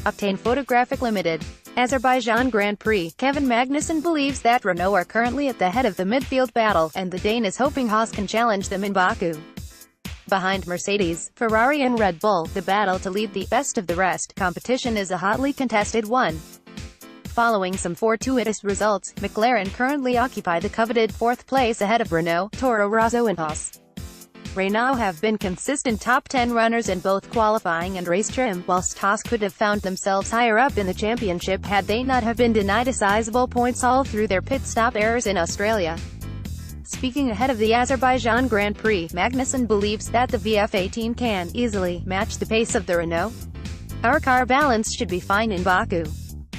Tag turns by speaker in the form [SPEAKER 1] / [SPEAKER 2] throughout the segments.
[SPEAKER 1] Octane Photographic Ltd. Azerbaijan Grand Prix. Kevin Magnussen believes that Renault are currently at the head of the midfield battle, and the Dane is hoping Haas can challenge them in Baku. Behind Mercedes, Ferrari and Red Bull, the battle to lead the best of the rest competition is a hotly contested one. Following some fortuitous results, McLaren currently occupy the coveted fourth place ahead of Renault, Toro Rosso and Haas. Renault have been consistent top 10 runners in both qualifying and race trim, whilst Haas could have found themselves higher up in the championship had they not have been denied a sizable points haul through their pit stop errors in Australia. Speaking ahead of the Azerbaijan Grand Prix, Magnussen believes that the VF18 can easily match the pace of the Renault. Our car balance should be fine in Baku.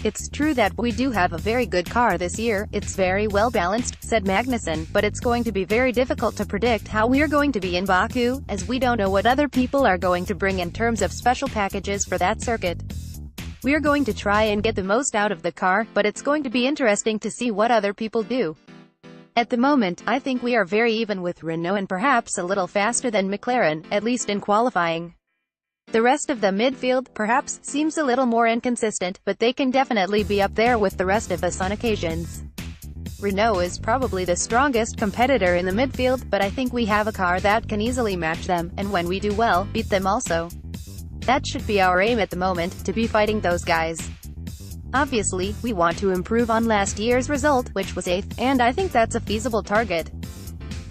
[SPEAKER 1] It's true that we do have a very good car this year, it's very well balanced, said Magnussen, but it's going to be very difficult to predict how we're going to be in Baku, as we don't know what other people are going to bring in terms of special packages for that circuit. We're going to try and get the most out of the car, but it's going to be interesting to see what other people do. At the moment, I think we are very even with Renault and perhaps a little faster than McLaren, at least in qualifying. The rest of the midfield, perhaps, seems a little more inconsistent, but they can definitely be up there with the rest of us on occasions. Renault is probably the strongest competitor in the midfield, but I think we have a car that can easily match them, and when we do well, beat them also. That should be our aim at the moment, to be fighting those guys. Obviously, we want to improve on last year's result, which was 8th, and I think that's a feasible target.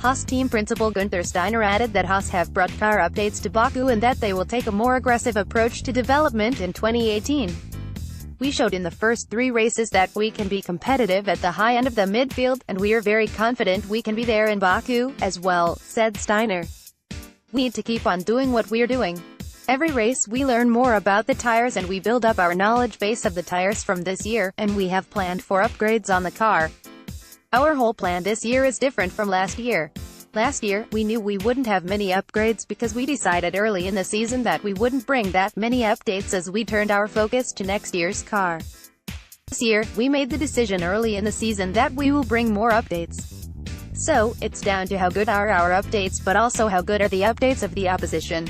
[SPEAKER 1] Haas team principal Günther Steiner added that Haas have brought car updates to Baku and that they will take a more aggressive approach to development in 2018. We showed in the first 3 races that we can be competitive at the high end of the midfield, and we are very confident we can be there in Baku, as well, said Steiner. We need to keep on doing what we're doing. Every race we learn more about the tires and we build up our knowledge base of the tires from this year, and we have planned for upgrades on the car. Our whole plan this year is different from last year. Last year, we knew we wouldn't have many upgrades because we decided early in the season that we wouldn't bring that many updates as we turned our focus to next year's car. This year, we made the decision early in the season that we will bring more updates. So, it's down to how good are our updates but also how good are the updates of the opposition.